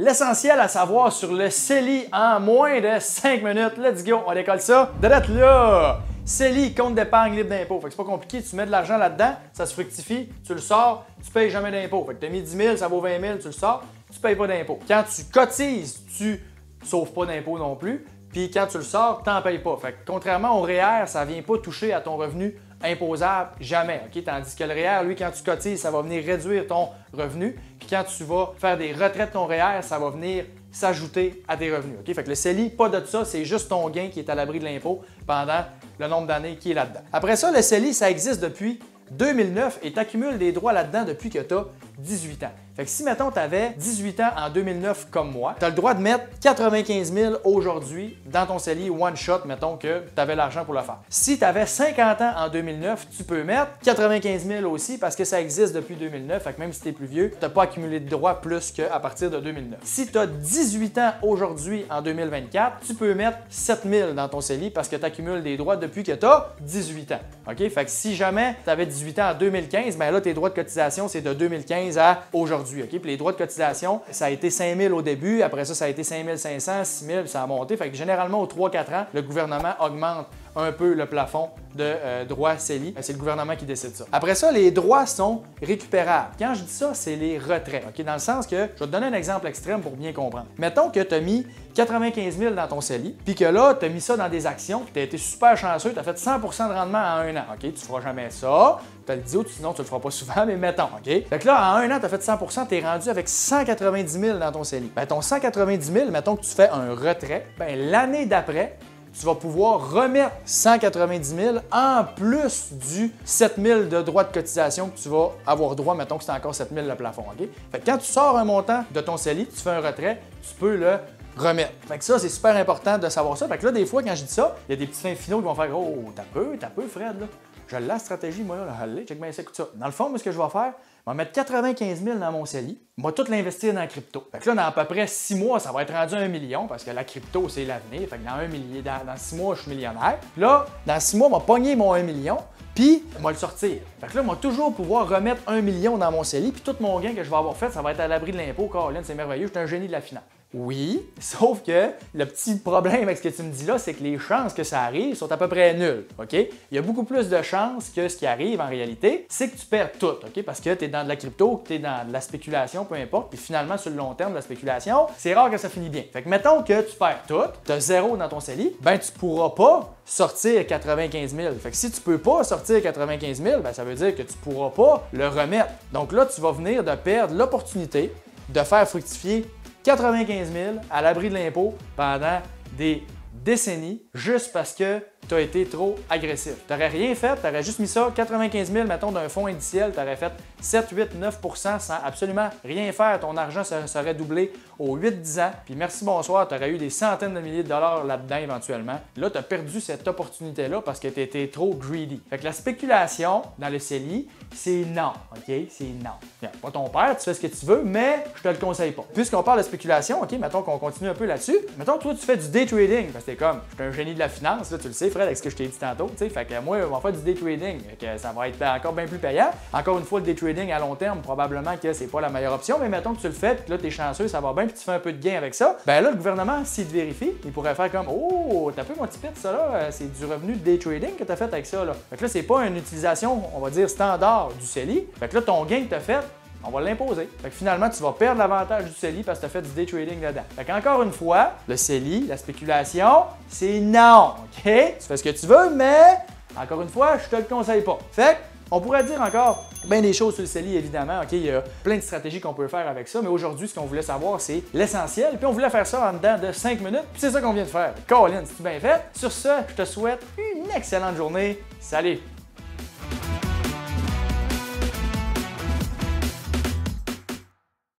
L'essentiel à savoir sur le CELI en moins de 5 minutes. Let's go, on décolle ça. Direct là! CELI, compte d'épargne libre d'impôt. Fait que c'est pas compliqué, tu mets de l'argent là-dedans, ça se fructifie, tu le sors, tu payes jamais d'impôt. Fait que tu as mis 10 000, ça vaut 20 000, tu le sors, tu payes pas d'impôt. Quand tu cotises, tu sauves pas d'impôt non plus. Puis quand tu le sors, tu n'en payes pas. Fait que contrairement au REER, ça ne vient pas toucher à ton revenu imposable jamais. Okay? Tandis que le REER, lui, quand tu cotises, ça va venir réduire ton revenu. Puis quand tu vas faire des retraites de ton REER, ça va venir s'ajouter à tes revenus. Okay? Fait que le CELI, pas de ça, c'est juste ton gain qui est à l'abri de l'impôt pendant le nombre d'années qui est là-dedans. Après ça, le CELI, ça existe depuis 2009 et tu accumules des droits là-dedans depuis que tu as 18 ans. Fait que si, mettons, tu avais 18 ans en 2009 comme moi, tu as le droit de mettre 95 000 aujourd'hui dans ton CELI one shot, mettons que tu avais l'argent pour le faire. Si tu avais 50 ans en 2009, tu peux mettre 95 000 aussi parce que ça existe depuis 2009. Fait que même si tu es plus vieux, tu n'as pas accumulé de droits plus qu'à partir de 2009. Si tu as 18 ans aujourd'hui en 2024, tu peux mettre 7 000 dans ton CELI parce que tu accumules des droits depuis que tu as 18 ans. OK? Fait que si jamais tu avais 18 ans en 2015, bien là, tes droits de cotisation, c'est de 2015 à aujourd'hui. Okay? Puis les droits de cotisation, ça a été 5 000 au début, après ça, ça a été 5 500, 6 000, ça a monté. Fait que généralement, aux 3-4 ans, le gouvernement augmente un peu le plafond de droits CELI. C'est le gouvernement qui décide ça. Après ça, les droits sont récupérables. Quand je dis ça, c'est les retraits. Okay? Dans le sens que, je vais te donner un exemple extrême pour bien comprendre. Mettons que tu as mis 95 000 dans ton CELI, puis que là, tu as mis ça dans des actions, puis tu as été super chanceux, tu as fait 100 de rendement en un an. Okay? Tu ne feras jamais ça. Tu as le dit, sinon tu ne le feras pas souvent, mais mettons. Okay? Fait que là, en un an, tu as fait 100 tu es rendu avec 190 000 dans ton CELI. Ben, ton 190 000, mettons que tu fais un retrait, ben, l'année d'après, tu vas pouvoir remettre 190 000 en plus du 7 000 de droits de cotisation que tu vas avoir droit, mettons que c'est encore 7 000 le plafond. Okay? Fait que quand tu sors un montant de ton CELI, tu fais un retrait, tu peux le remettre. Fait que ça, c'est super important de savoir ça. Fait que là, des fois, quand je dis ça, il y a des petits fins finaux qui vont faire « Oh, t'as peu, Fred, là. Je l'ai la stratégie, moi, là. Allez, check bien ça, écoute ça. » Dans le fond, moi, ce que je vais faire, je vais mettre 95 000 dans mon CELI. Je vais tout l'investir dans la crypto. Fait que là, dans à peu près 6 mois, ça va être rendu 1 million parce que la crypto, c'est l'avenir. Fait que dans 6 mois, je suis millionnaire. Puis là, dans 6 mois, je vais pogner mon 1 million. Puis, je vais le sortir. Fait que là, je vais toujours pouvoir remettre 1 million dans mon CELI. Puis tout mon gain que je vais avoir fait, ça va être à l'abri de l'impôt. Caroline, c'est merveilleux. Je suis un génie de la finance. Oui, sauf que le petit problème avec ce que tu me dis là, c'est que les chances que ça arrive sont à peu près nulles, OK? Il y a beaucoup plus de chances que ce qui arrive en réalité, c'est que tu perds tout, OK? Parce que tu es dans de la crypto, que tu es dans de la spéculation, peu importe, puis finalement, sur le long terme, la spéculation, c'est rare que ça finisse bien. Fait que mettons que tu perds tout, tu as 0 dans ton CELI, ben tu pourras pas sortir 95 000. Fait que si tu peux pas sortir 95 000, ben ça veut dire que tu pourras pas le remettre. Donc là, tu vas venir de perdre l'opportunité de faire fructifier 95 000 à l'abri de l'impôt pendant des décennies juste parce que tu as été trop agressif. Tu n'aurais rien fait, tu aurais juste mis ça, 95 000, mettons, d'un fonds indiciel, tu aurais fait 7, 8, 9 sans absolument rien faire. Ton argent serait doublé aux 8-10 ans. Puis merci, bonsoir, tu aurais eu des centaines de milliers de dollars là-dedans éventuellement. Là, tu as perdu cette opportunité-là parce que tu étais trop greedy. Fait que la spéculation dans le CELI, c'est non, OK? C'est non. Bien, pas ton père, tu fais ce que tu veux, mais je te le conseille pas. Puisqu'on parle de spéculation, OK, mettons qu'on continue un peu là-dessus. Mettons, toi, tu fais du day trading, parce que t'es comme, je suis un génie de la finance, là, tu le sais, Fred, avec ce que je t'ai dit tantôt, tu sais. Fait que moi, on va faire du day trading, que ça va être encore bien plus payant. Encore une fois, le day trading à long terme, probablement que c'est pas la meilleure option, mais mettons que tu le fais, puis là, t'es chanceux, ça va bien, puis tu fais un peu de gain avec ça. Ben là, le gouvernement, s'il te vérifie, il pourrait faire comme, oh, t'as peu mon petit pit, ça là, c'est du revenu de day trading que t'as fait avec ça, là. Fait que là, c'est pas une utilisation, on va dire, standard du CELI. Fait que là, ton gain que t'as fait, on va l'imposer. Fait que finalement, tu vas perdre l'avantage du CELI parce que tu as fait du day trading dedans. Fait qu'encore une fois, le CELI, la spéculation, c'est non, OK? Tu fais ce que tu veux, mais encore une fois, je te le conseille pas. Fait on pourrait dire encore bien des choses sur le CELI, évidemment. OK, il y a plein de stratégies qu'on peut faire avec ça, mais aujourd'hui, ce qu'on voulait savoir, c'est l'essentiel. Puis on voulait faire ça en dedans de 5 minutes, puis c'est ça qu'on vient de faire. Colin, c'est bien fait. Sur ce, je te souhaite une excellente journée. Salut!